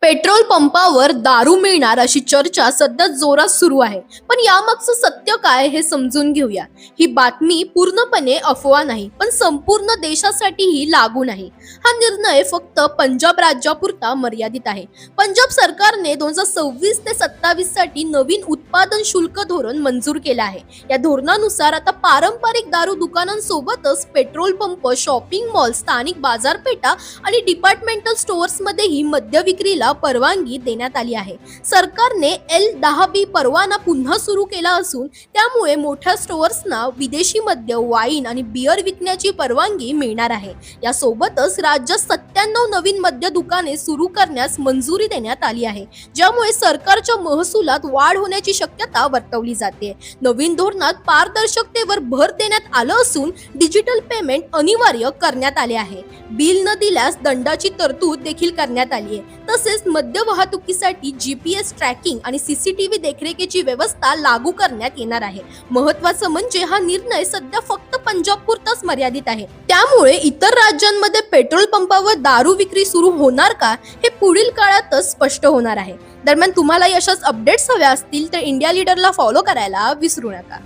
Petrol पंपावर दारू मिळणार अशी चर्चा सध्या जोरात सुरू आहे. पण यामागचं सत्य काय हे समजून घेऊया. ही बातमी पूर्णपणे अफवा नाही, पण संपूर्ण देशासाठीही लागू नाही. हा निर्णय फक्त पंजाब राज्यापुरता मर्यादित आहे. पंजाब सरकारने 2026 ते 27 साठी नवीन उत्पादन शुल्क धोरण मंजूर केलं आहे. या धोरणानुसार आता पारंपरिक दारू दुकानांसोबतच पेट्रोल पंप, शॉपिंग मॉल, स्थानिक बाजारपेठा आणि डिपार्टमेंटल स्टोअर्समध्येही मद्य विक्रीला परवानगी देण्यात आली आहे. सरकारने L10B परवाना पुन्हा सुरू केला असून त्यामुळे मोठ्या स्टोअर्सना विदेशी मद्य, वाईन आणि बियर विकण्याची परवानगी मिळणार आहे. यासोबतच राज्यात 97 नवीन मद्य दुकाने सुरू करण्यास मंजुरी देण्यात आली आहे, ज्यामुळे सरकारच्या महसुलात वाढ होण्याची शक्यता वर्तवली जाते. नवीन धोरणात पारदर्शकतेवर भर देण्यात आलं असून डिजिटल पेमेंट अनिवार्य करण्यात आले आहे. बिल न दिल्यास दंडाची तरतूद देखील करण्यात आली आहे. तसेच मद्य वाहतुकीसाठी GPS ट्रॅकिंग आणि CCTV देखरेखीची व्यवस्था लागू करण्यात येणार आहे. महत्त्वाचं म्हणजे हा निर्णय सध्या फक्त पंजाब पुरताच मर्यादित आहे. त्यामुळे इतर राज्यांमध्ये पेट्रोल पंपावर दारू विक्री सुरू होणार का हे पुढील काळातच स्पष्ट होणार आहे. दरम्यान तुम्हाला अशाच अपडेट्स हव्या असतील तर इंडिया लीडरला फॉलो करायला विसरू नका.